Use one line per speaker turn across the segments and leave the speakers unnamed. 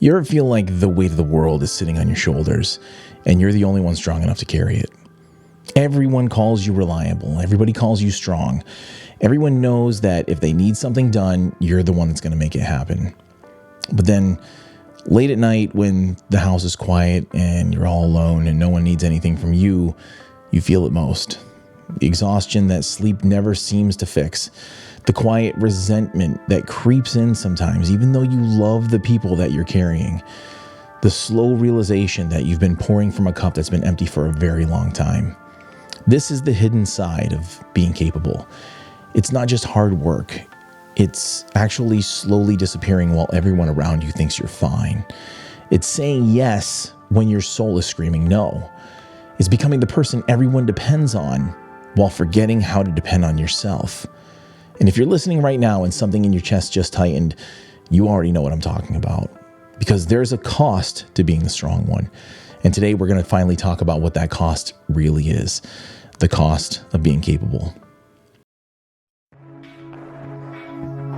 You ever feel like the weight of the world is sitting on your shoulders and you're the only one strong enough to carry it? Everyone calls you reliable. Everybody calls you strong. Everyone knows that if they need something done, you're the one that's going to make it happen. But then late at night when the house is quiet and you're all alone and no one needs anything from you, you feel it most. The exhaustion that sleep never seems to fix. The quiet resentment that creeps in sometimes, even though you love the people that you're carrying. The slow realization that you've been pouring from a cup that's been empty for a very long time. This is the hidden side of being capable. It's not just hard work. It's actually slowly disappearing while everyone around you thinks you're fine. It's saying yes when your soul is screaming no. It's becoming the person everyone depends on while forgetting how to depend on yourself. And if you're listening right now and something in your chest just tightened, you already know what I'm talking about. Because there's a cost to being the strong one. And today we're going to finally talk about what that cost really is. The cost of being capable.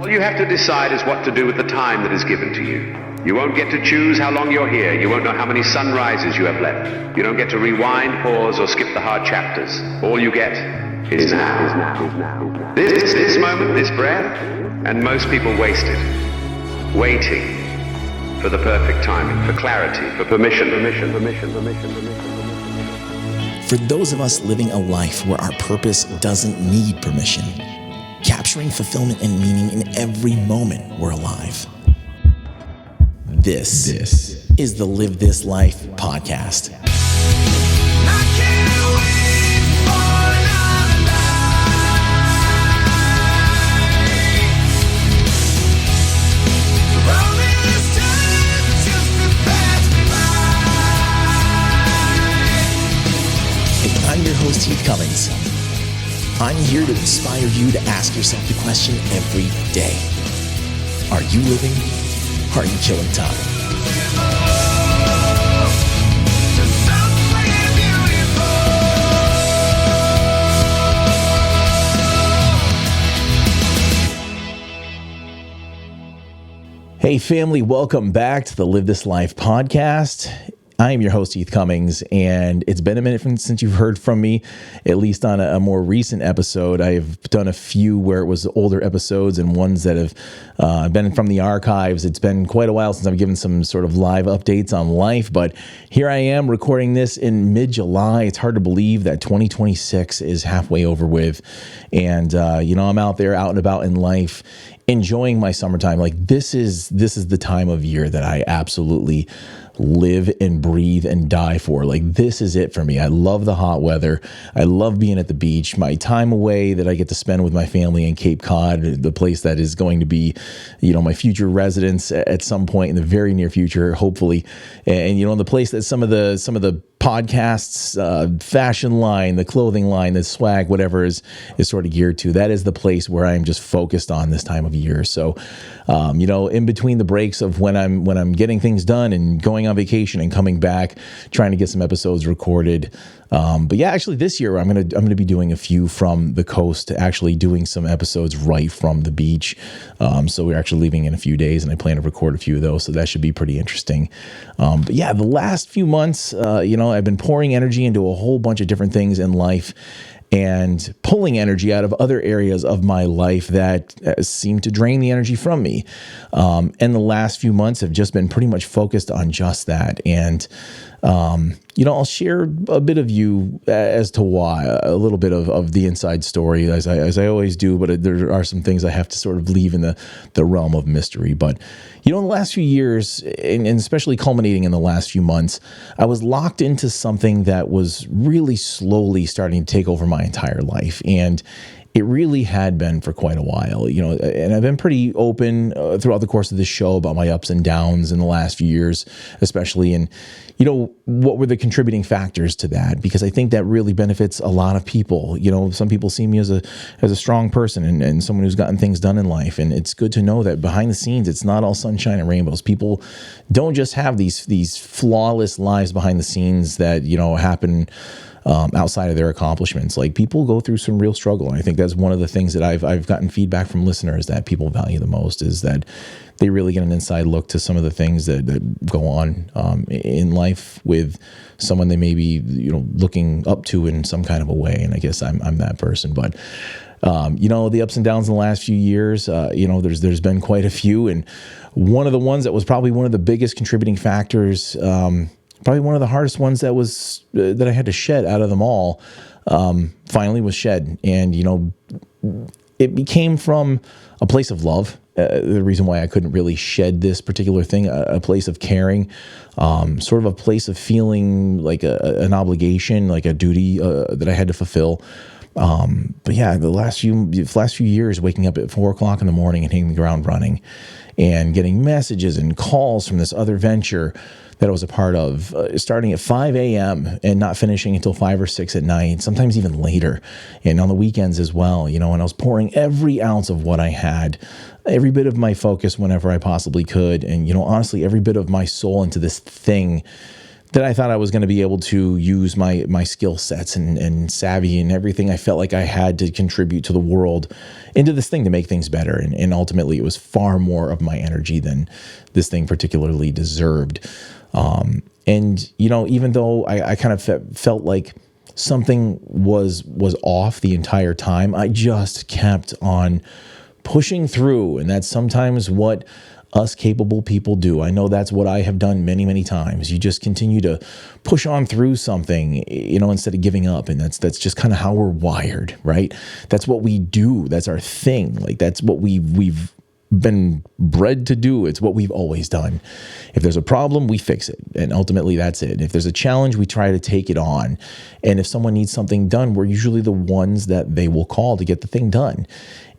All you have to decide is what to do with the time that is given to you. You won't get to choose how long you're here. You won't know how many sunrises you have left. You don't get to rewind, pause, or skip the hard chapters. All you get is now. This moment, this breath, and most people waste it. Waiting for the perfect timing, for clarity, for permission.
For those of us living a life where our purpose doesn't need permission, capturing fulfillment and meaning in every moment we're alive. This is the Live This Life podcast. I'm your host, Heath Cummings. I'm here to inspire you to ask yourself the question every day. Are you living? Are you killing time? Hey family, welcome back to the Live This Life podcast. I am your host, Heath Cummings, and it's been a minute since you've heard from me, at least on a more recent episode. I've done a few where it was older episodes and ones that have been from the archives. It's been quite a while since I've given some sort of live updates on life, but here I am recording this in mid-July. It's hard to believe that 2026 is halfway over with, and I'm out there, out and about in life, enjoying my summertime. Like this is the time of year that I absolutely live and breathe and die for. Like this is it for me. I love the hot weather. I love being at the beach. My time away that I get to spend with my family in Cape Cod, the place that is going to be, my future residence at some point in the very near future, hopefully. And the place that some of the podcasts, fashion line, the clothing line, the swag, whatever is sort of geared to. That is the place where I'm just focused on this time of year. So, in between the breaks of when I'm getting things done and going on vacation and coming back, trying to get some episodes recorded. But yeah, actually this year I'm gonna be doing a few from the coast, actually doing some episodes right from the beach. So we're actually leaving in a few days, and I plan to record a few of those. So that should be pretty interesting. But yeah, the last few months, I've been pouring energy into a whole bunch of different things in life, and pulling energy out of other areas of my life that seem to drain the energy from me. And the last few months have just been pretty much focused on just that. And, I'll share a bit of you as to why, a little bit of the inside story as I always do, but there are some things I have to sort of leave in the realm of mystery. But, in the last few years, and especially culminating in the last few months, I was locked into something that was really slowly starting to take over my entire life. And it really had been for quite a while, and I've been pretty open throughout the course of this show about my ups and downs in the last few years, especially. And, what were the contributing factors to that? Because I think that really benefits a lot of people. Some people see me as a strong person and someone who's gotten things done in life. And it's good to know that behind the scenes, it's not all sunshine and rainbows. People don't just have these flawless lives behind the scenes that, happen outside of their accomplishments. Like, people go through some real struggle. And I think that's one of the things that I've gotten feedback from listeners that people value the most, is that they really get an inside look to some of the things that go on in life with someone they may be, looking up to in some kind of a way. And I guess I'm that person. But the ups and downs in the last few years, there's been quite a few. And one of the ones that was probably one of the biggest contributing factors, probably one of the hardest ones that I had to shed out of them all, finally was shed. And, it became from a place of love. The reason why I couldn't really shed this particular thing, a place of caring, sort of a place of feeling like an obligation, like a duty that I had to fulfill. But yeah, the last few years, waking up at 4 o'clock in the morning and hitting the ground running, and getting messages and calls from this other venture that I was a part of, starting at 5 a.m. and not finishing until 5 or 6 at night, sometimes even later, and on the weekends as well, and I was pouring every ounce of what I had, every bit of my focus whenever I possibly could, and, honestly, every bit of my soul into this thing that I thought I was going to be able to use my skill sets and savvy and everything I felt like I had to contribute to the world into this thing to make things better. And ultimately, it was far more of my energy than this thing particularly deserved. Even though I kind of felt like something was off the entire time, I just kept on pushing through. And that's sometimes what us capable people do. I know that's what I have done many, many times. You just continue to push on through something, instead of giving up. And that's just kind of how we're wired, right? That's what we do. That's our thing. Like, that's what we've been bred to do. It's what we've always done. If there's a problem, we fix it. And ultimately, that's it. If there's a challenge, we try to take it on. And if someone needs something done, we're usually the ones that they will call to get the thing done.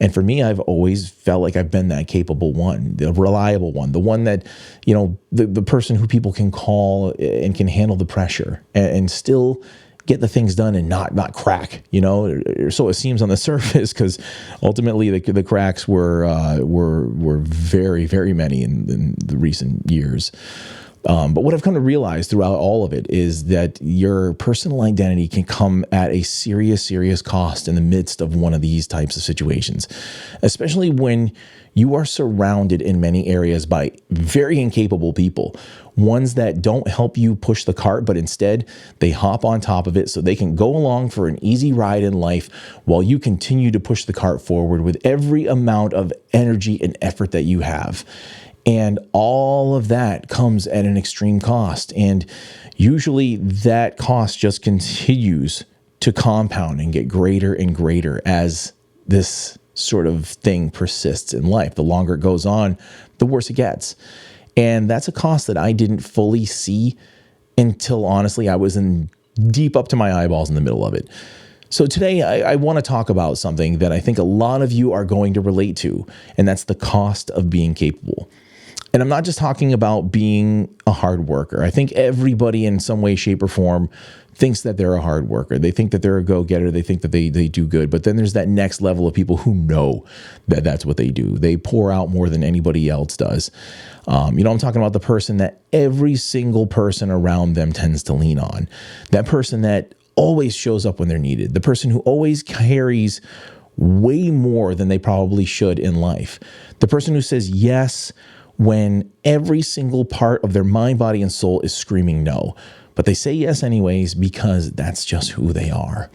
And for me, I've always felt like I've been that capable one, the reliable one, the one that, the person who people can call and can handle the pressure and still get the things done and not crack, or so it seems on the surface, because ultimately the cracks were very, very many in the recent years. But what I've come to realize throughout all of it is that your personal identity can come at a serious, serious cost in the midst of one of these types of situations, especially when you are surrounded in many areas by very incapable people, ones that don't help you push the cart, but instead they hop on top of it so they can go along for an easy ride in life while you continue to push the cart forward with every amount of energy and effort that you have. And all of that comes at an extreme cost. And usually that cost just continues to compound and get greater and greater as this sort of thing persists in life. The longer it goes on, the worse it gets. And that's a cost that I didn't fully see until, honestly, I was deep up to my eyeballs in the middle of it. So today I want to talk about something that I think a lot of you are going to relate to, and that's the cost of being capable. And I'm not just talking about being a hard worker. I think everybody in some way, shape, or form thinks that they're a hard worker. They think that they're a go-getter. They think that they do good. But then there's that next level of people who know that that's what they do. They pour out more than anybody else does. I'm talking about the person that every single person around them tends to lean on. That person that always shows up when they're needed. The person who always carries way more than they probably should in life. The person who says yes when every single part of their mind, body, and soul is screaming no. But they say yes anyways because that's just who they are.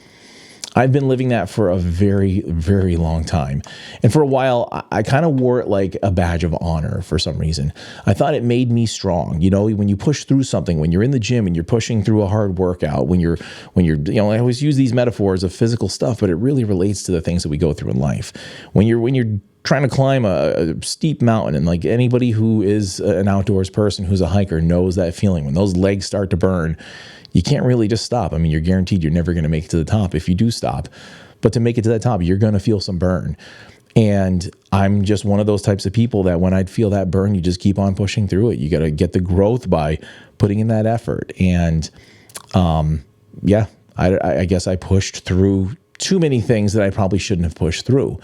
I've been living that for a very, very long time. And for a while, I kind of wore it like a badge of honor for some reason. I thought it made me strong. When you push through something, when you're in the gym and you're pushing through a hard workout, when you're, I always use these metaphors of physical stuff, but it really relates to the things that we go through in life. When you're trying to climb a steep mountain, and like anybody who is an outdoors person who's a hiker knows that feeling. When those legs start to burn, you can't really just stop. I mean, you're guaranteed you're never going to make it to the top if you do stop. But to make it to that top, you're going to feel some burn. And I'm just one of those types of people that when I'd feel that burn, you just keep on pushing through it. You got to get the growth by putting in that effort. And I guess I pushed through too many things that I probably shouldn't have pushed through.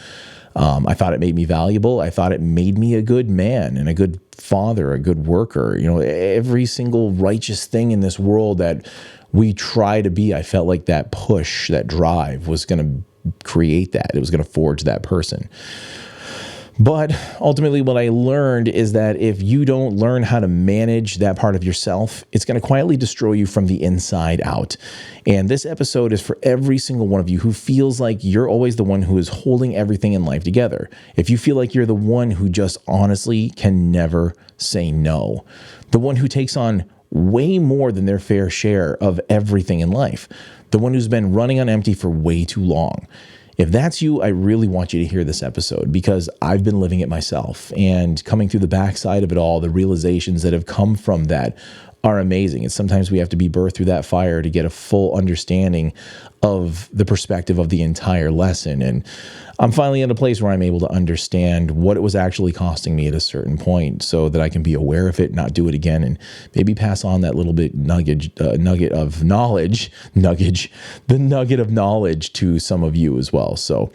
I thought it made me valuable. I thought it made me a good man and a good father, a good worker. Every single righteous thing in this world that we try to be, I felt like that push, that drive was going to create that. It was going to forge that person. But ultimately, what I learned is that if you don't learn how to manage that part of yourself, it's going to quietly destroy you from the inside out. And this episode is for every single one of you who feels like you're always the one who is holding everything in life together. If you feel like you're the one who just honestly can never say no, the one who takes on way more than their fair share of everything in life, the one who's been running on empty for way too long. If that's you, I really want you to hear this episode because I've been living it myself, and coming through the backside of it all, the realizations that have come from that are amazing. And sometimes we have to be birthed through that fire to get a full understanding of the perspective of the entire lesson. And I'm finally in a place where I'm able to understand what it was actually costing me at a certain point so that I can be aware of it, not do it again, and maybe pass on that little bit nugget of knowledge to some of you as well. So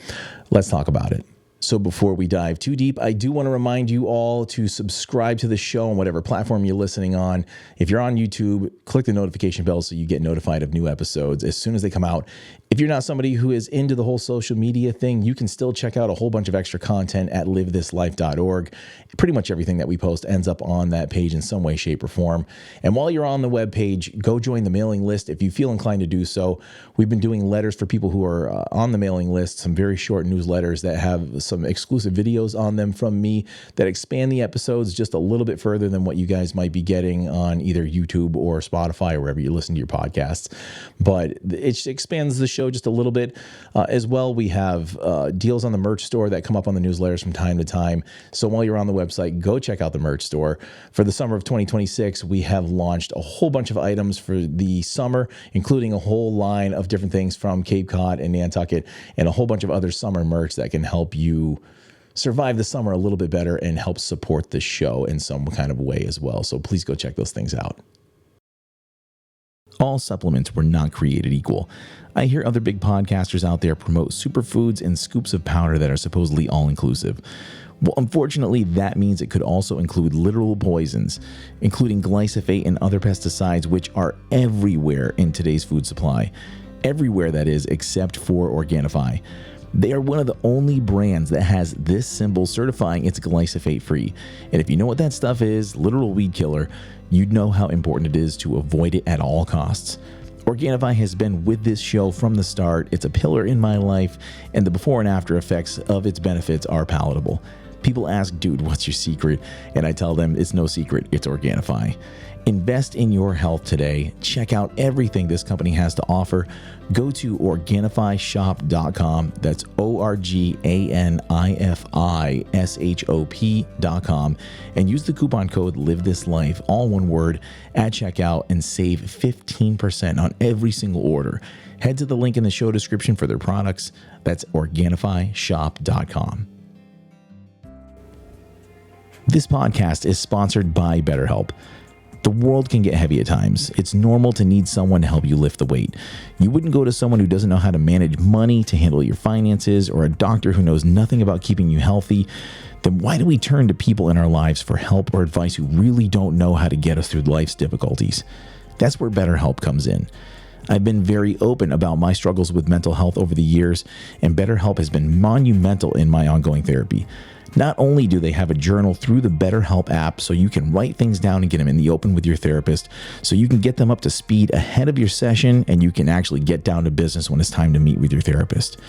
let's talk about it. So before we dive too deep, I do want to remind you all to subscribe to the show on whatever platform you're listening on. If you're on YouTube, click the notification bell so you get notified of new episodes as soon as they come out. If you're not somebody who is into the whole social media thing, you can still check out a whole bunch of extra content at livethislife.org. Pretty much everything that we post ends up on that page in some way, shape, or form. And while you're on the webpage, go join the mailing list if you feel inclined to do so. We've been doing letters for people who are on the mailing list, some very short newsletters that have some exclusive videos on them from me that expand the episodes just a little bit further than what you guys might be getting on either YouTube or Spotify or wherever you listen to your podcasts. But it expands the show just a little bit. As well, we have deals on the merch store that come up on the newsletters from time to time. So while you're on the website, go check out the merch store. For the summer of 2026, we have launched a whole bunch of items for the summer, including a whole line of different things from Cape Cod and Nantucket and a whole bunch of other summer merch that can help you survive the summer a little bit better and help support the show in some kind of way as well. So please go check those things out. All supplements were not created equal. I hear other big podcasters out there promote superfoods and scoops of powder that are supposedly all-inclusive. Well, unfortunately, that means it could also include literal poisons, including glyphosate and other pesticides, which are everywhere in today's food supply. Everywhere, that is, except for Organifi. They are one of the only brands that has this symbol certifying it's glyphosate-free. And if you know what that stuff is, literal weed killer, you'd know how important it is to avoid it at all costs. Organifi has been with this show from the start. It's a pillar in my life, and the before and after effects of its benefits are palatable. People ask, dude, what's your secret? And I tell them it's no secret, it's Organifi. Invest in your health today. Check out everything this company has to offer. Go to OrganifiShop.com. That's OrganifiShop.com and use the coupon code LiveThisLife, all one word, at checkout and save 15% on every single order. Head to the link in the show description for their products. That's OrganifiShop.com. This podcast is sponsored by BetterHelp. The world can get heavy at times. It's normal to need someone to help you lift the weight. You wouldn't go to someone who doesn't know how to manage money, to handle your finances, or a doctor who knows nothing about keeping you healthy. Then why do we turn to people in our lives for help or advice who really don't know how to get us through life's difficulties? That's where BetterHelp comes in. I've been very open about my struggles with mental health over the years, and BetterHelp has been monumental in my ongoing therapy. Not only do they have a journal through the BetterHelp app so you can write things down and get them in the open with your therapist so you can get them up to speed ahead of your session and you can actually get down to business when it's time to meet with your therapist.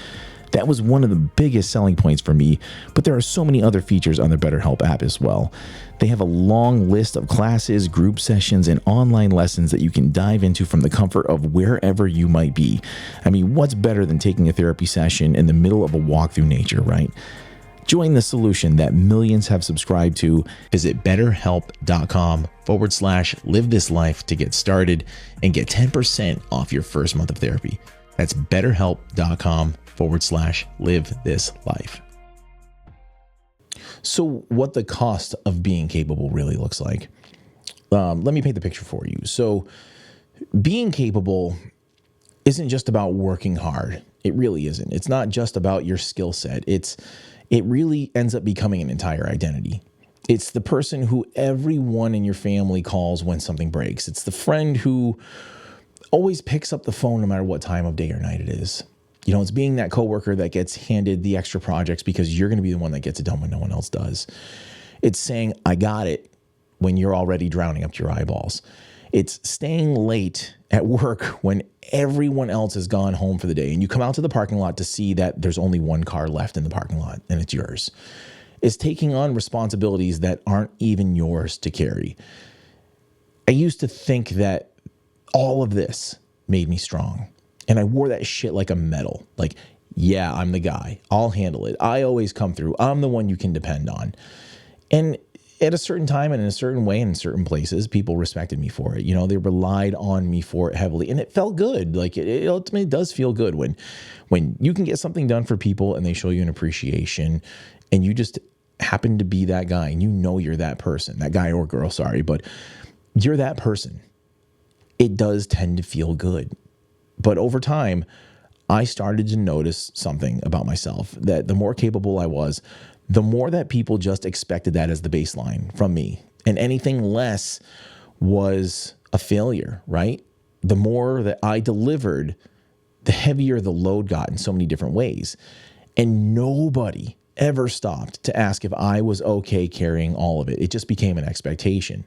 That was one of the biggest selling points for me, but there are so many other features on the BetterHelp app as well. They have a long list of classes, group sessions, and online lessons that you can dive into from the comfort of wherever you might be. I mean, what's better than taking a therapy session in the middle of a walk through nature, right? Join the solution that millions have subscribed to. Visit betterhelp.com/livethislife to get started and get 10% off your first month of therapy. That's betterhelp.com/livethislife. So what the cost of being capable really looks like. Let me paint the picture for you. So being capable isn't just about working hard. It really isn't. It's not just about your skill set. It's it really ends up becoming an entire identity. It's the person who everyone in your family calls when something breaks. It's the friend who always picks up the phone no matter what time of day or night it is. It's being that coworker that gets handed the extra projects because you're going to be the one that gets it done when no one else does. It's saying, I got it, when you're already drowning up to your eyeballs. It's staying late at work when everyone else has gone home for the day and you come out to the parking lot to see that there's only one car left in the parking lot and it's yours. It's taking on responsibilities that aren't even yours to carry. I used to think that all of this made me strong, and I wore that shit like a medal. Like, yeah, I'm the guy. I'll handle it. I always come through. I'm the one you can depend on. And at a certain time and in a certain way and in certain places, people respected me for it. They relied on me for it heavily, and it felt good. Like it ultimately does feel good when you can get something done for people and they show you an appreciation, and you just happen to be that guy, and you're that person, that guy or girl, sorry, but you're that person. It does tend to feel good. But over time, I started to notice something about myself, that the more capable I was, the more that people just expected that as the baseline from me. And anything less was a failure, right? The more that I delivered, the heavier the load got in so many different ways. And nobody ever stopped to ask if I was okay carrying all of it. It just became an expectation.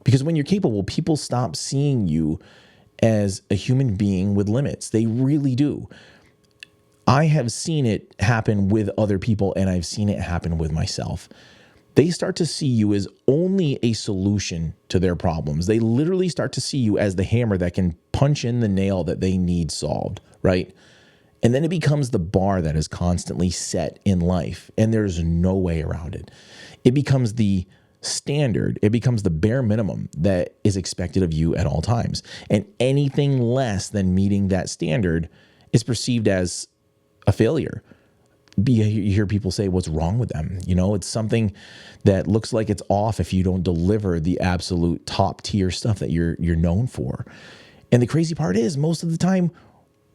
Because when you're capable, people stop seeing you as a human being with limits. They really do. I have seen it happen with other people, and I've seen it happen with myself. They start to see you as only a solution to their problems. They literally start to see you as the hammer that can punch in the nail that they need solved, right? And then it becomes the bar that is constantly set in life, and there's no way around it. It becomes the standard. It becomes the bare minimum that is expected of you at all times. And anything less than meeting that standard is perceived as a failure. You hear people say, what's wrong with them? It's something that looks like it's off if you don't deliver the absolute top tier stuff that you're known for. And the crazy part is, most of the time,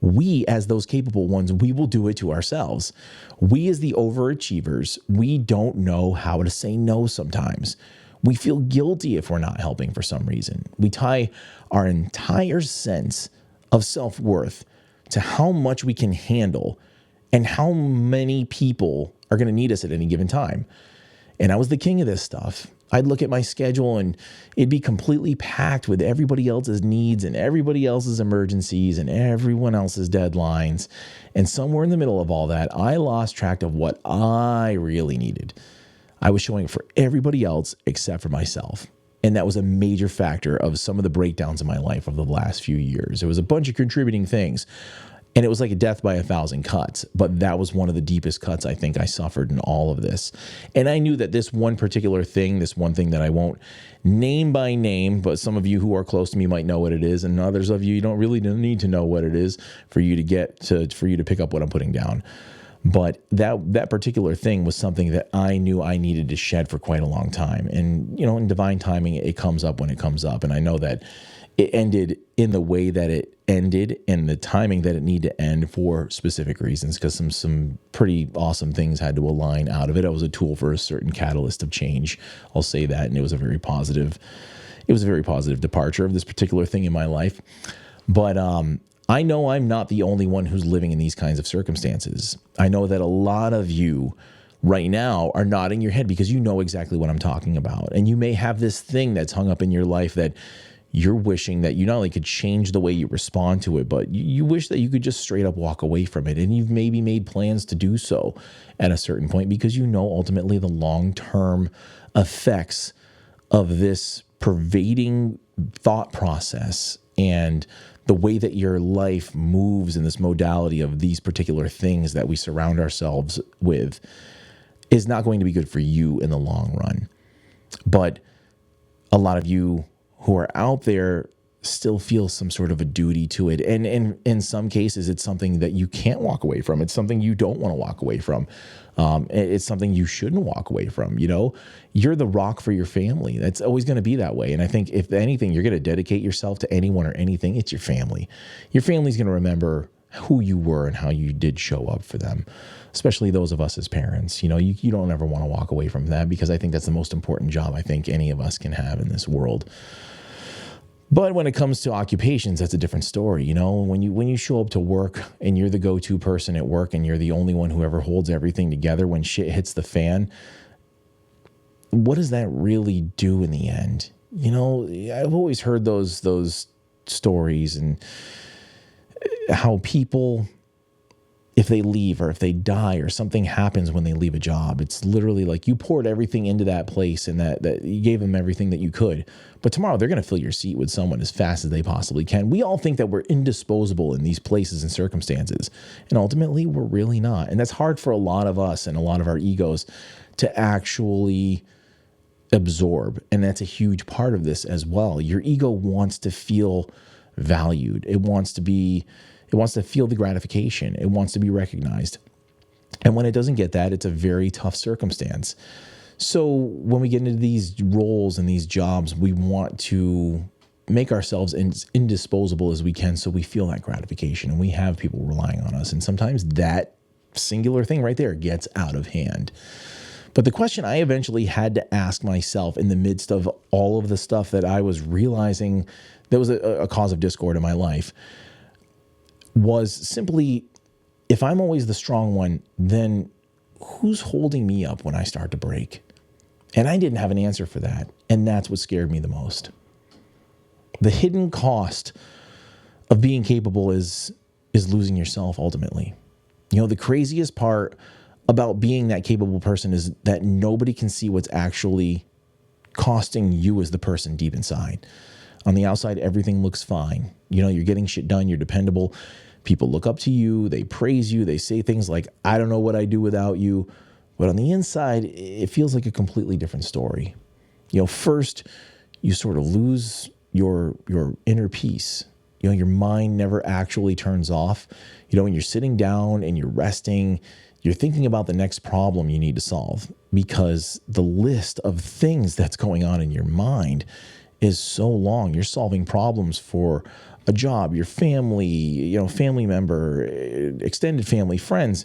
we as those capable ones, we will do it to ourselves. We as the overachievers, we don't know how to say no sometimes. We feel guilty if we're not helping for some reason. We tie our entire sense of self-worth to how much we can handle and how many people are going to need us at any given time. And I was the king of this stuff. I'd look at my schedule and it'd be completely packed with everybody else's needs and everybody else's emergencies and everyone else's deadlines. And somewhere in the middle of all that, I lost track of what I really needed. I was showing for everybody else except for myself. And that was a major factor of some of the breakdowns in my life over the last few years. There was a bunch of contributing things. And it was like a death by 1,000 cuts, but that was one of the deepest cuts I think I suffered in all of this. And I knew that this one particular thing, this one thing that I won't name by name, but some of you who are close to me might know what it is, and others of you don't really need to know what it is for you to pick up what I'm putting down. But that particular thing was something that I knew I needed to shed for quite a long time. And in divine timing, it comes up when it comes up, and I know that it ended in the way that it ended and the timing that it needed to end for specific reasons, because some pretty awesome things had to align out of it. I was a tool for a certain catalyst of change. I'll say that. And it was a very positive departure of this particular thing in my life. But I know I'm not the only one who's living in these kinds of circumstances. I know that a lot of you right now are nodding your head because you know exactly what I'm talking about. And you may have this thing that's hung up in your life that you're wishing that you not only could change the way you respond to it, but you wish that you could just straight up walk away from it. And you've maybe made plans to do so at a certain point because you know ultimately the long-term effects of this pervading thought process and the way that your life moves in this modality of these particular things that we surround ourselves with is not going to be good for you in the long run. But a lot of you who are out there still feel some sort of a duty to it. And in some cases, it's something that you can't walk away from. It's something you don't want to walk away from. It's something you shouldn't walk away from. You're the rock for your family. That's always going to be that way. And I think if anything, you're going to dedicate yourself to anyone or anything, it's your family. Your family's going to remember who you were and how you did show up for them. especially those of us as parents. You don't ever want to walk away from that, because I think that's the most important job I think any of us can have in this world. But when it comes to occupations, that's a different story. When you show up to work and you're the go-to person at work and you're the only one who ever holds everything together when shit hits the fan, what does that really do in the end? I've always heard those stories, and how people, if they leave or if they die or something happens when they leave a job, it's literally like you poured everything into that place and that you gave them everything that you could. But tomorrow they're going to fill your seat with someone as fast as they possibly can. We all think that we're indisposable in these places and circumstances, and ultimately we're really not. And that's hard for a lot of us and a lot of our egos to actually absorb. And that's a huge part of this as well. Your ego wants to feel valued. It wants to feel the gratification. It wants to be recognized. And when it doesn't get that, it's a very tough circumstance. So when we get into these roles and these jobs, we want to make ourselves as indisposable as we can, so we feel that gratification and we have people relying on us. And sometimes that singular thing right there gets out of hand. But the question I eventually had to ask myself in the midst of all of the stuff that I was realizing that was a cause of discord in my life was simply, if I'm always the strong one, then who's holding me up when I start to break? And I didn't have an answer for that. And that's what scared me the most. The hidden cost of being capable is losing yourself ultimately. The craziest part about being that capable person is that nobody can see what's actually costing you as the person deep inside. On the outside, everything looks fine. You're getting shit done. You're dependable. People look up to you. They praise you. They say things like, I don't know what I'd do without you. But on the inside, it feels like a completely different story. First, you sort of lose your inner peace. Your mind never actually turns off. When you're sitting down and you're resting, you're thinking about the next problem you need to solve, because the list of things that's going on in your mind is so long. You're solving problems for a job, your family, family member, extended family, friends.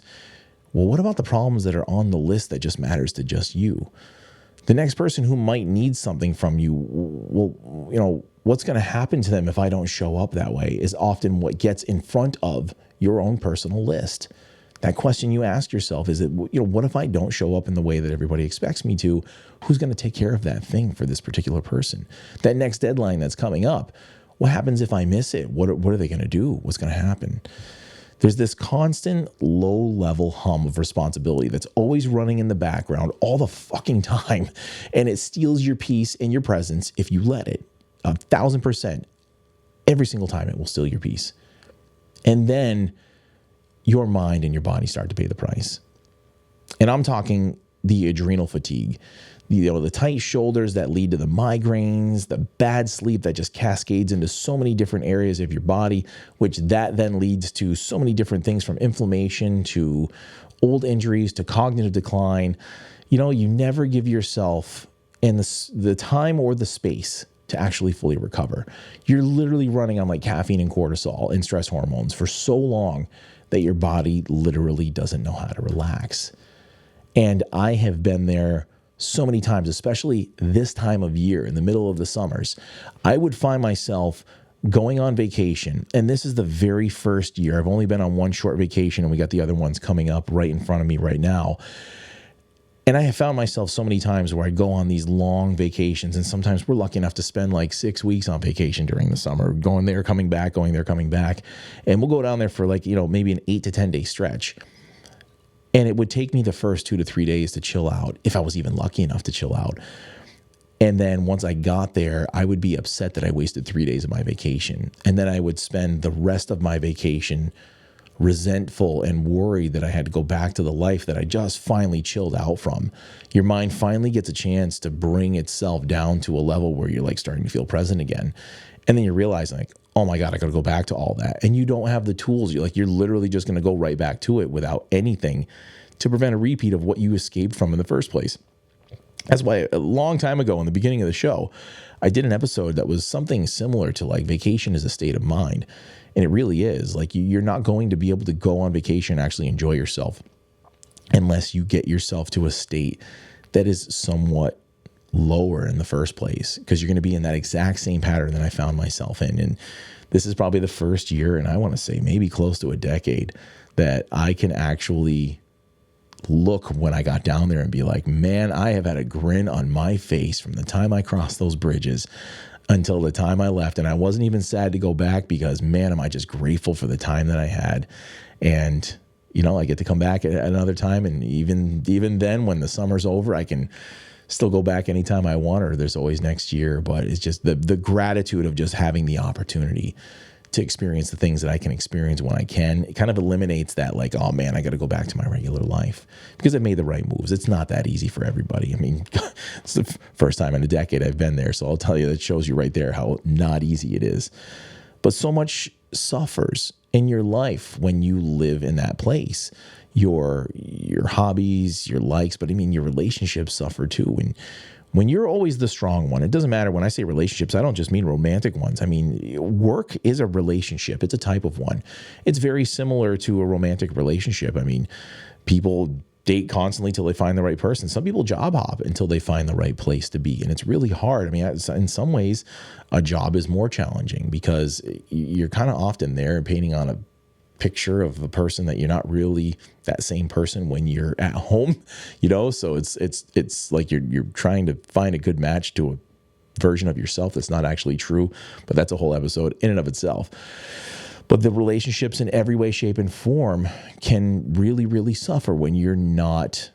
Well, what about the problems that are on the list that just matters to just you? The next person who might need something from you, well, what's going to happen to them if I don't show up that way is often what gets in front of your own personal list. That question you ask yourself is, what if I don't show up in the way that everybody expects me to? Who's going to take care of that thing for this particular person? That next deadline that's coming up, what happens if I miss it? What are they going to do? What's going to happen? There's this constant low-level hum of responsibility that's always running in the background all the fucking time, and it steals your peace and your presence if you let it. 1,000%. Every single time it will steal your peace. And then your mind and your body start to pay the price. And I'm talking the adrenal fatigue, the tight shoulders that lead to the migraines, the bad sleep that just cascades into so many different areas of your body, which that then leads to so many different things, from inflammation to old injuries to cognitive decline. You never give yourself the time or the space to actually fully recover. You're literally running on like caffeine and cortisol and stress hormones for so long that your body literally doesn't know how to relax. And I have been there so many times, especially this time of year in the middle of the summers. I would find myself going on vacation, and this is the very first year. I've only been on one short vacation, and we got the other ones coming up right in front of me right now. And I have found myself so many times where I go on these long vacations, and sometimes we're lucky enough to spend like 6 weeks on vacation during the summer, going there, coming back, going there, coming back. And we'll go down there for like, maybe an 8 to 10 day stretch. And it would take me the first 2 to 3 days to chill out, if I was even lucky enough to chill out. And then once I got there, I would be upset that I wasted 3 days of my vacation. And then I would spend the rest of my vacation resentful and worried that I had to go back to the life that I just finally chilled out from. Your mind finally gets a chance to bring itself down to a level where you're like starting to feel present again. And then you realize like, oh my God, I got to go back to all that. And you don't have the tools. You're literally just going to go right back to it without anything to prevent a repeat of what you escaped from in the first place. That's why a long time ago in the beginning of the show, I did an episode that was something similar to like vacation is a state of mind. And it really is. Like you're not going to be able to go on vacation and actually enjoy yourself unless you get yourself to a state that is somewhat lower in the first place, because you're going to be in that exact same pattern that I found myself in. And this is probably the first year, and I want to say maybe close to a decade, that I can actually look when I got down there and be like, man, I have had a grin on my face from the time I crossed those bridges until the time I left. And I wasn't even sad to go back, because man, am I just grateful for the time that I had. And I get to come back at another time. And even then, when the summer's over, I can still go back anytime I want, or there's always next year. But it's just the gratitude of just having the opportunity to experience the things that I can experience when I can. It kind of eliminates that, like, oh man, I got to go back to my regular life, because I made the right moves. It's not that easy for everybody. I mean, it's the first time in a decade I've been there. So I'll tell you, that shows you right there how not easy it is. But so much suffers in your life when you live in that place. Your hobbies, your likes, but I mean, your relationships suffer too. And when you're always the strong one, it doesn't matter. When I say relationships, I don't just mean romantic ones. I mean, work is a relationship. It's a type of one. It's very similar to a romantic relationship. I mean, people date constantly till they find the right person. Some people job hop until they find the right place to be. And it's really hard. I mean, in some ways, a job is more challenging, because you're kind of often there painting on a picture of a person that you're not really that same person when you're at home, so it's like you're trying to find a good match to a version of yourself that's not actually true. But that's a whole episode in and of itself. But the relationships in every way, shape, and form can really, really suffer when you're not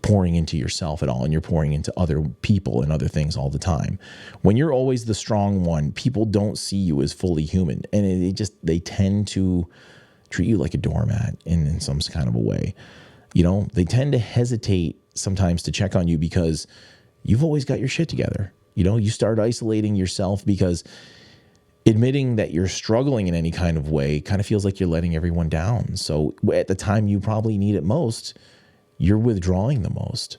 pouring into yourself at all, and you're pouring into other people and other things all the time. When you're always the strong one, people don't see you as fully human, and they tend to treat you like a doormat in some kind of a way. They tend to hesitate sometimes to check on you, because you've always got your shit together. You start isolating yourself, because admitting that you're struggling in any kind of way kind of feels like you're letting everyone down. So at the time you probably need it most, you're withdrawing the most.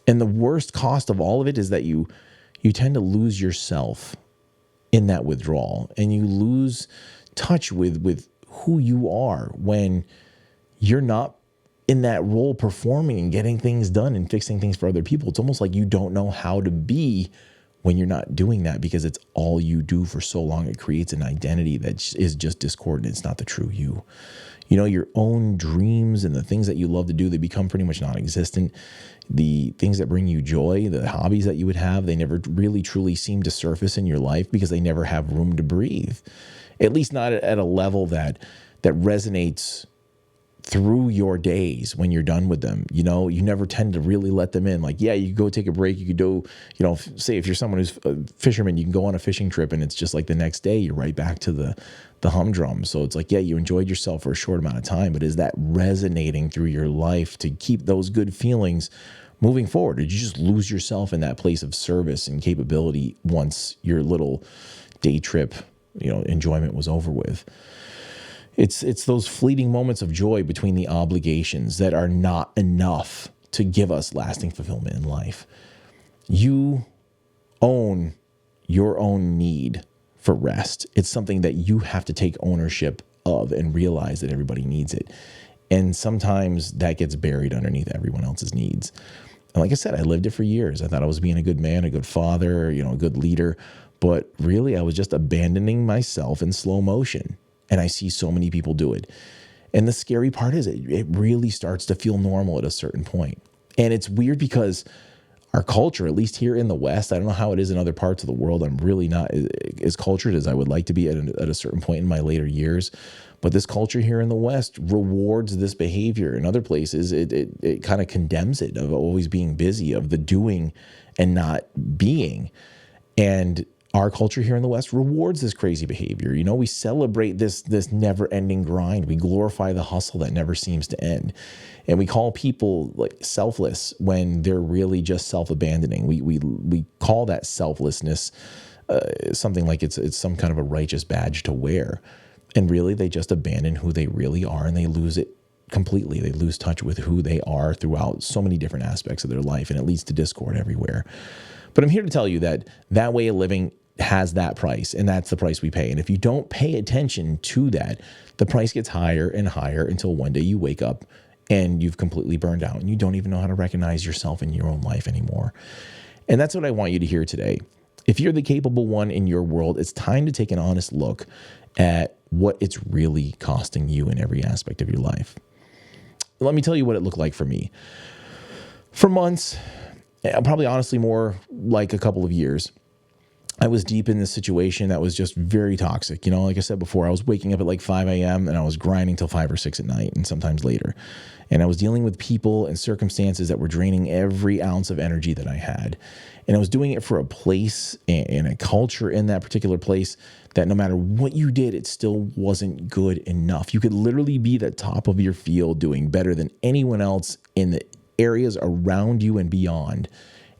And the worst cost of all of it is that you tend to lose yourself in that withdrawal, and you lose touch with who you are when you're not in that role performing and getting things done and fixing things for other people. It's almost like you don't know how to be when you're not doing that, because it's all you do for so long. It creates an identity that is just discordant. It's not the true you. Your own dreams and the things that you love to do, they become pretty much non-existent. The things that bring you joy, the hobbies that you would have, they never really truly seem to surface in your life, because they never have room to breathe. At least not at a level that resonates through your days when you're done with them. You never tend to really let them in. Like, yeah, you go take a break. You could do, say if you're someone who's a fisherman, you can go on a fishing trip, and it's just like the next day you're right back to the humdrum. So it's like, yeah, you enjoyed yourself for a short amount of time, but is that resonating through your life to keep those good feelings moving forward? Or did you just lose yourself in that place of service and capability once your little day trip, enjoyment was over with? It's those fleeting moments of joy between the obligations that are not enough to give us lasting fulfillment in life. You own your own need for rest. It's something that you have to take ownership of and realize that everybody needs it. And sometimes that gets buried underneath everyone else's needs. And like I said, I lived it for years. I thought I was being a good man, a good father, a good leader. But really, I was just abandoning myself in slow motion. And I see so many people do it. And the scary part is it really starts to feel normal at a certain point. And it's weird, because our culture, at least here in the West, I don't know how it is in other parts of the world. I'm really not as cultured as I would like to be at a certain point in my later years. But this culture here in the West rewards this behavior. In other places, it kind of condemns it, of always being busy, of the doing and not being. And our culture here in the West rewards this crazy behavior. We celebrate this never-ending grind. We glorify the hustle that never seems to end. And we call people like selfless when they're really just self-abandoning. We call that selflessness something like it's some kind of a righteous badge to wear. And really, they just abandon who they really are, and they lose it completely. They lose touch with who they are throughout so many different aspects of their life, and it leads to discord everywhere. But I'm here to tell you that way of living has that price, and that's the price we pay. And if you don't pay attention to that, the price gets higher and higher until one day you wake up and you've completely burned out and you don't even know how to recognize yourself in your own life anymore. And that's what I want you to hear today. If you're the capable one in your world, it's time to take an honest look at what it's really costing you in every aspect of your life. Let me tell you what it looked like for me. For months, probably honestly more like a couple of years, I was deep in this situation that was just very toxic. Like I said before, I was waking up at like 5 a.m. and I was grinding till 5 or 6 at night and sometimes later. And I was dealing with people and circumstances that were draining every ounce of energy that I had. And I was doing it for a place and a culture in that particular place that no matter what you did, it still wasn't good enough. You could literally be the top of your field doing better than anyone else in the areas around you and beyond,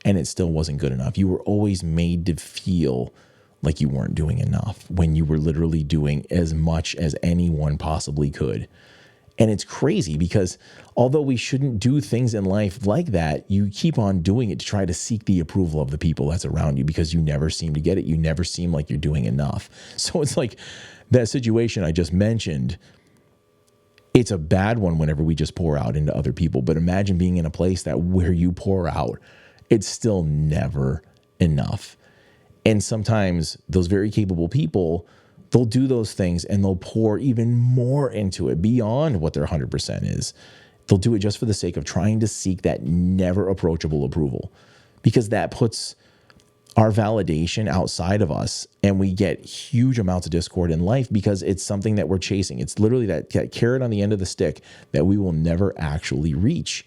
and it still wasn't good enough. You were always made to feel like you weren't doing enough when you were literally doing as much as anyone possibly could. And it's crazy because although we shouldn't do things in life like that, you keep on doing it to try to seek the approval of the people that's around you because you never seem to get it. You never seem like you're doing enough. So it's like that situation I just mentioned. It's a bad one whenever we just pour out into other people. But imagine being in a place that where you pour out, it's still never enough. And sometimes those very capable people, they'll do those things and they'll pour even more into it beyond what their 100% is. They'll do it just for the sake of trying to seek that never approachable approval, because that puts our validation outside of us and we get huge amounts of discord in life because it's something that we're chasing. It's literally that carrot on the end of the stick that we will never actually reach.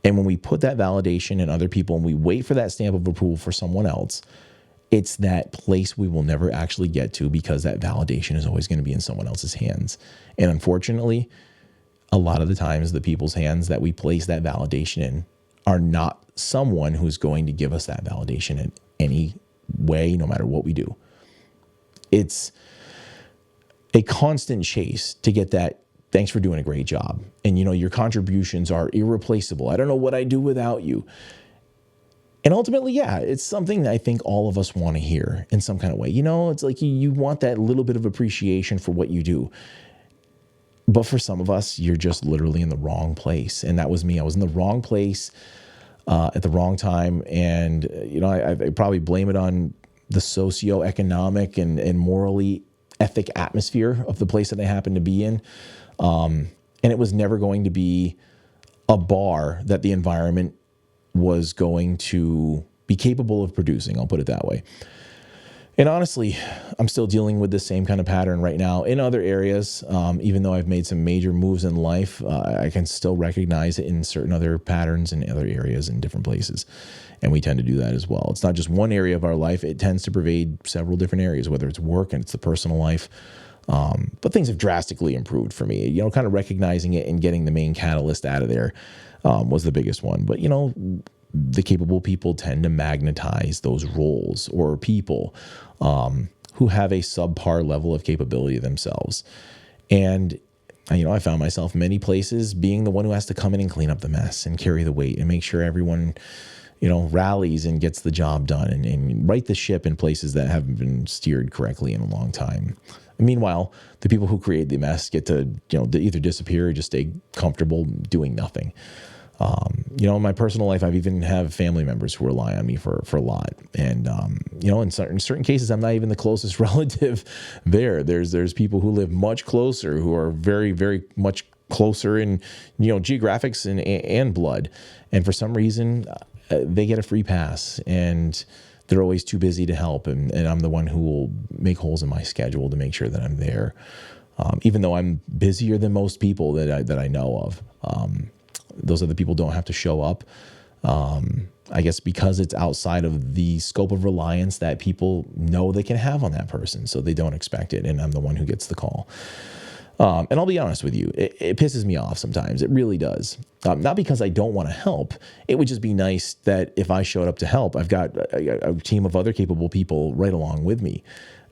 And when we put that validation in other people and we wait for that stamp of approval for someone else, it's that place we will never actually get to because that validation is always going to be in someone else's hands. And unfortunately, a lot of the times the people's hands that we place that validation in are not someone who's going to give us that validation in any way, no matter what we do. It's a constant chase to get that. Thanks for doing a great job. And your contributions are irreplaceable. I don't know what I'd do without you. And ultimately, yeah, it's something that I think all of us want to hear in some kind of way. It's like you want that little bit of appreciation for what you do. But for some of us, you're just literally in the wrong place. And that was me. I was in the wrong place at the wrong time. And, I probably blame it on the socioeconomic and morally ethic atmosphere of the place that I happened to be in. And it was never going to be a bar that the environment was going to be capable of producing. I'll put it that way. And honestly, I'm still dealing with the same kind of pattern right now in other areas. Even though I've made some major moves in life, I can still recognize it in certain other patterns in other areas in different places. And we tend to do that as well. It's not just one area of our life. It tends to pervade several different areas, whether it's work and it's the personal life. But things have drastically improved for me. Kind of recognizing it and getting the main catalyst out of there was the biggest one. But, the capable people tend to magnetize those roles or people who have a subpar level of capability themselves. And, I found myself many places being the one who has to come in and clean up the mess and carry the weight and make sure everyone, rallies and gets the job done and right the ship in places that haven't been steered correctly in a long time. Meanwhile, the people who create the mess get to, either disappear or just stay comfortable doing nothing. In my personal life, I've even have family members who rely on me for a lot. And, in certain cases, I'm not even the closest relative there. There's people who live much closer, who are very, very much closer in, geographics and blood. And for some reason, they get a free pass and they're always too busy to help. And I'm the one who will make holes in my schedule to make sure that I'm there. Even though I'm busier than most people that I know of. Those other people don't have to show up. I guess because it's outside of the scope of reliance that people know they can have on that person. So they don't expect it. And I'm the one who gets the call. And I'll be honest with you, it pisses me off sometimes. It really does. Not because I don't want to help. It would just be nice that if I showed up to help, I've got a team of other capable people right along with me.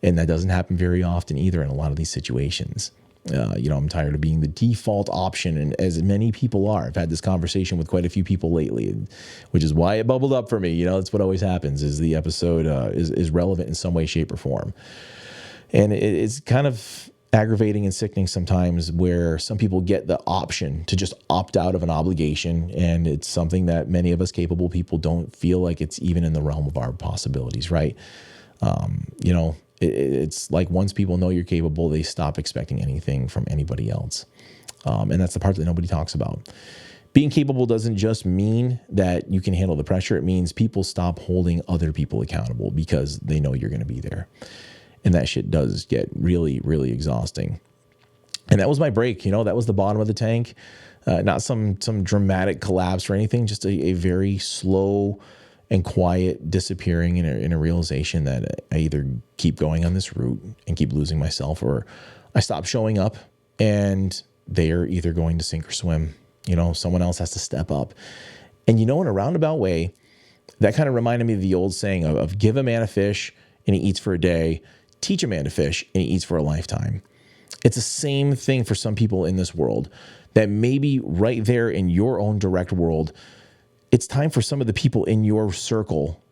And that doesn't happen very often either in a lot of these situations. I'm tired of being the default option, and as many people are. I've had this conversation with quite a few people lately, which is why it bubbled up for me. That's what always happens, is the episode is relevant in some way, shape, or form. And it's kind of aggravating and sickening sometimes, where some people get the option to just opt out of an obligation. And it's something that many of us capable people don't feel like it's even in the realm of our possibilities, right? It's like once people know you're capable, they stop expecting anything from anybody else. And that's the part that nobody talks about. Being capable doesn't just mean that you can handle the pressure. It means people stop holding other people accountable because they know you're going to be there. And that shit does get really, really exhausting. And that was my break. That was the bottom of the tank. Not some dramatic collapse or anything, just a very slow and quiet disappearing in a realization that I either keep going on this route and keep losing myself, or I stop showing up and they're either going to sink or swim. Someone else has to step up. And in a roundabout way, that kind of reminded me of the old saying of give a man a fish and he eats for a day, teach a man to fish and he eats for a lifetime. It's the same thing for some people in this world, that maybe right there in your own direct world, it's time for some of the people in your circle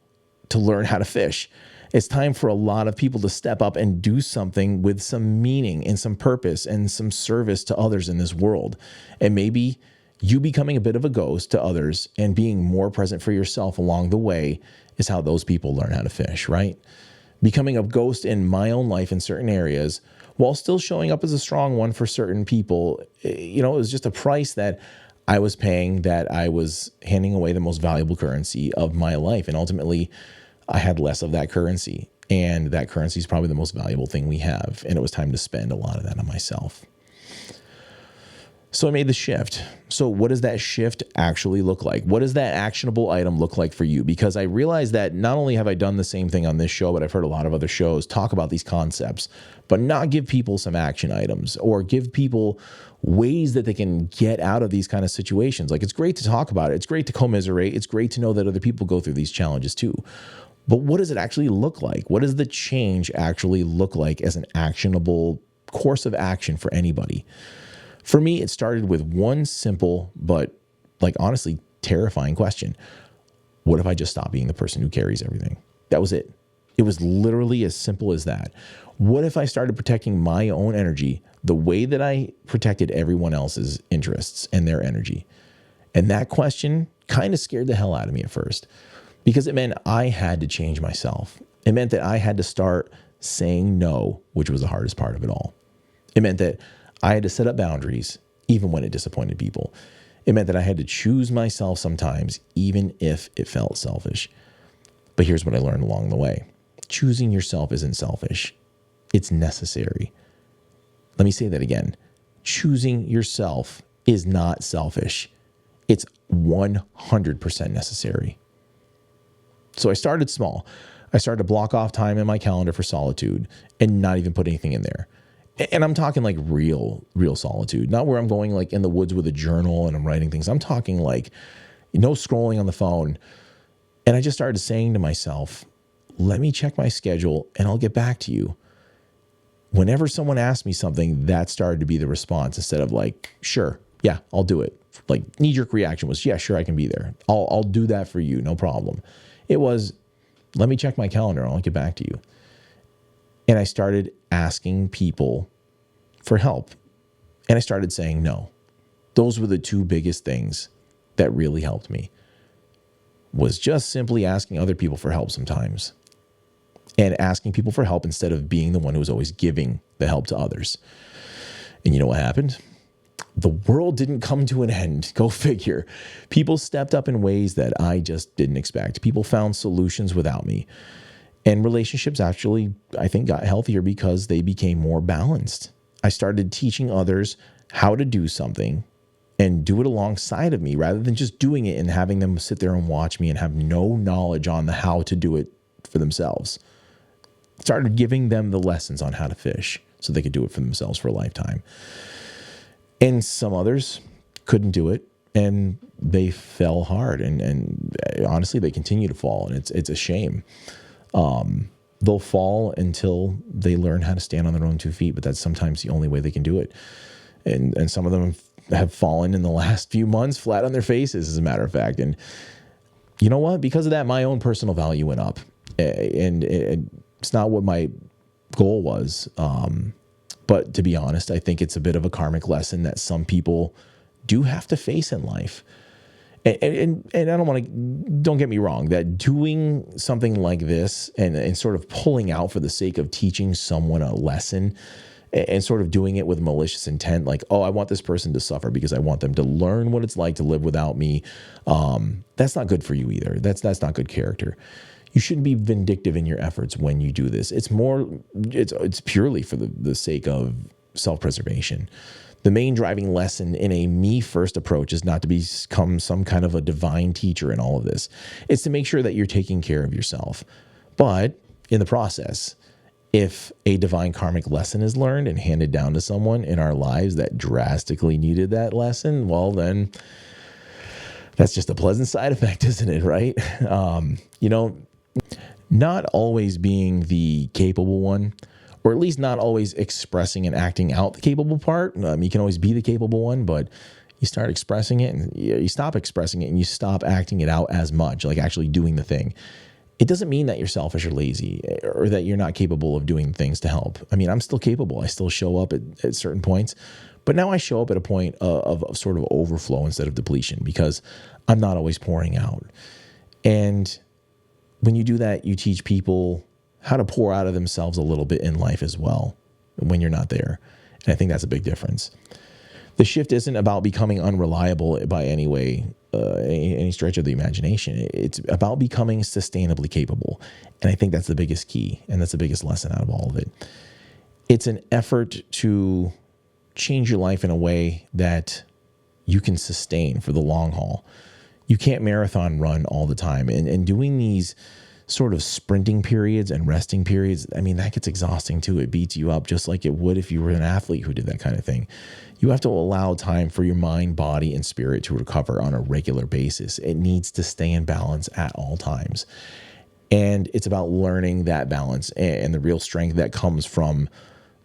to learn how to fish. It's time for a lot of people to step up and do something with some meaning and some purpose and some service to others in this world. And maybe you becoming a bit of a ghost to others and being more present for yourself along the way is how those people learn how to fish, right? Becoming a ghost in my own life in certain areas while still showing up as a strong one for certain people, it was just a price that I was paying, that I was handing away the most valuable currency of my life. And ultimately, I had less of that currency. And that currency is probably the most valuable thing we have. And it was time to spend a lot of that on myself. So I made the shift. So what does that shift actually look like? What does that actionable item look like for you? Because I realized that not only have I done the same thing on this show, but I've heard a lot of other shows talk about these concepts, but not give people some action items or give people ways that they can get out of these kind of situations. Like, it's great to talk about it. It's great to commiserate. It's great to know that other people go through these challenges too. But what does it actually look like? What does the change actually look like as an actionable course of action for anybody? For me, it started with one simple, but honestly, terrifying question. What if I just stop being the person who carries everything? That was it. It was literally as simple as that. What if I started protecting my own energy the way that I protected everyone else's interests and their energy? And that question kind of scared the hell out of me at first, because it meant I had to change myself. It meant that I had to start saying no, which was the hardest part of it all. It meant that I had to set up boundaries, even when it disappointed people. It meant that I had to choose myself sometimes, even if it felt selfish. But here's what I learned along the way. Choosing yourself isn't selfish. It's necessary. Let me say that again. Choosing yourself is not selfish. It's 100% necessary. So I started small. I started to block off time in my calendar for solitude and not even put anything in there. And I'm talking like real solitude, not where I'm going like in the woods with a journal and I'm writing things. I'm talking like no scrolling on the phone. And I just started saying to myself, let me check my schedule and I'll get back to you. Whenever someone asked me something, that started to be the response, instead of like, sure, yeah, I'll do it. Like, knee-jerk reaction was, yeah, sure, I can be there. I'll do that for you, no problem. It was, let me check my calendar and I'll get back to you. And I started asking people for help. And I started saying no. Those were the two biggest things that really helped me, was just simply asking other people for help sometimes. And asking people for help instead of being the one who was always giving the help to others. And you know what happened? The world didn't come to an end. Go figure. People stepped up in ways that I just didn't expect. People found solutions without me. And relationships actually, I think, got healthier because they became more balanced. I started teaching others how to do something and do it alongside of me, rather than just doing it and having them sit there and watch me and have no knowledge on the how to do it for themselves. Started giving them the lessons on how to fish so they could do it for themselves for a lifetime. And some others couldn't do it, and they fell hard. And honestly, they continue to fall, and it's a shame. They'll fall until they learn how to stand on their own 2 feet, but that's sometimes the only way they can do it. And some of them have fallen in the last few months flat on their faces, as a matter of fact. And you know what? Because of that, my own personal value went up. And it's not what my goal was. But to be honest, I think it's a bit of a karmic lesson that some people do have to face in life. And I don't get me wrong, that doing something like this and sort of pulling out for the sake of teaching someone a lesson and sort of doing it with malicious intent, like, oh, I want this person to suffer because I want them to learn what it's like to live without me. That's not good for you either. That's not good character. You shouldn't be vindictive in your efforts when you do this. It's purely for the sake of self-preservation. The main driving lesson in a me-first approach is not to become some kind of a divine teacher in all of this. It's to make sure that you're taking care of yourself. But in the process, if a divine karmic lesson is learned and handed down to someone in our lives that drastically needed that lesson, well, then that's just a pleasant side effect, isn't it, right? Not always being the capable one, or at least not always expressing and acting out the capable part. You can always be the capable one, but you start expressing it and you stop expressing it and you stop acting it out as much, like actually doing the thing. It doesn't mean that you're selfish or lazy or that you're not capable of doing things to help. I mean, I'm still capable. I still show up at certain points, but now I show up at a point of sort of overflow instead of depletion because I'm not always pouring out. And when you do that, you teach people how to pour out of themselves a little bit in life as well when you're not there. And I think that's a big difference. The shift isn't about becoming unreliable by any way, any stretch of the imagination. It's about becoming sustainably capable. And I think that's the biggest key. And that's the biggest lesson out of all of it. It's an effort to change your life in a way that you can sustain for the long haul. You can't marathon run all the time. And doing these sort of sprinting periods and resting periods, I mean, that gets exhausting too. It beats you up just like it would if you were an athlete who did that kind of thing. You have to allow time for your mind, body, and spirit to recover on a regular basis. It needs to stay in balance at all times. And it's about learning that balance and the real strength that comes from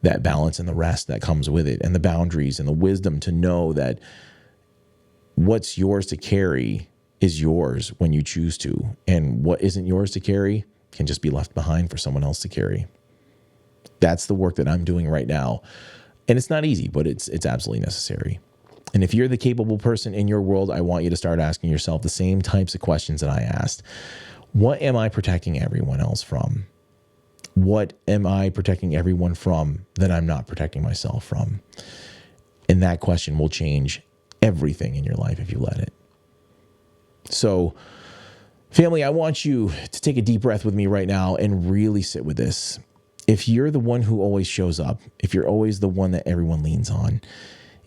that balance and the rest that comes with it, and the boundaries and the wisdom to know that what's yours to carry is yours when you choose to, and what isn't yours to carry can just be left behind for someone else to carry. That's the work that I'm doing right now. And it's not easy, but it's absolutely necessary. And if you're the capable person in your world, I want you to start asking yourself the same types of questions that I asked. What am I protecting everyone else from? What am I protecting everyone from that I'm not protecting myself from? And that question will change everything in your life if you let it. So, family, I want you to take a deep breath with me right now and really sit with this. If you're the one who always shows up, if you're always the one that everyone leans on,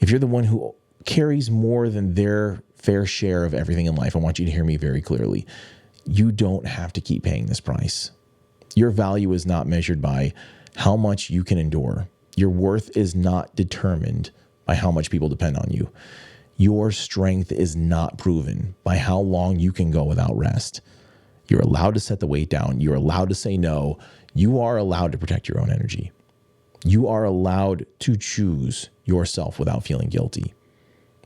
if you're the one who carries more than their fair share of everything in life, I want you to hear me very clearly. You don't have to keep paying this price. Your value is not measured by how much you can endure. Your worth is not determined by how much people depend on you. Your strength is not proven by how long you can go without rest. You're allowed to set the weight down. You're allowed to say no. You are allowed to protect your own energy. You are allowed to choose yourself without feeling guilty.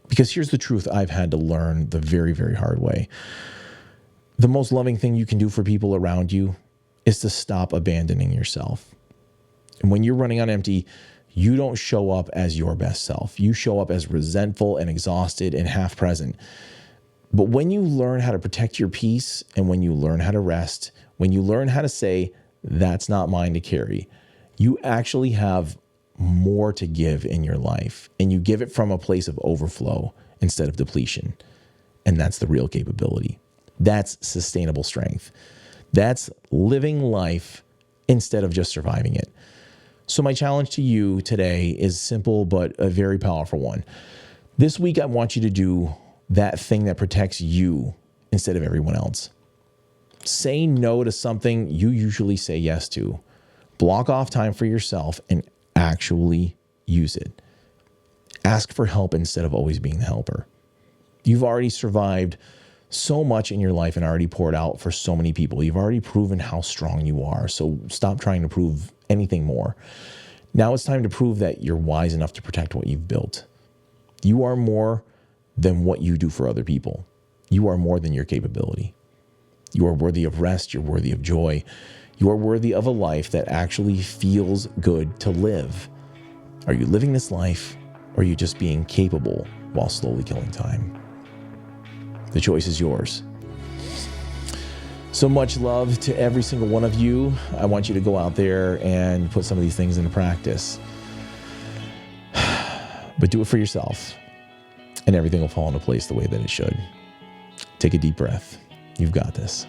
Because here's the truth I've had to learn the very, very hard way. The most loving thing you can do for people around you is to stop abandoning yourself. And when you're running on empty, you don't show up as your best self. You show up as resentful and exhausted and half present. But when you learn how to protect your peace, and when you learn how to rest, when you learn how to say, that's not mine to carry, you actually have more to give in your life. And you give it from a place of overflow instead of depletion. And that's the real capability. That's sustainable strength. That's living life instead of just surviving it. So my challenge to you today is simple, but a very powerful one. This week, I want you to do that thing that protects you instead of everyone else. Say no to something you usually say yes to. Block off time for yourself and actually use it. Ask for help instead of always being the helper. You've already survived so much in your life and already poured out for so many people. You've already proven how strong you are. So stop trying to prove anything more. Now it's time to prove that you're wise enough to protect what you've built. You are more than what you do for other people. You are more than your capability. You are worthy of rest. You're worthy of joy. You are worthy of a life that actually feels good to live. Are you living this life, or are you just being capable while slowly killing time? The choice is yours. So much love to every single one of you. I want you to go out there and put some of these things into practice. But do it for yourself, and everything will fall into place the way that it should. Take a deep breath. You've got this.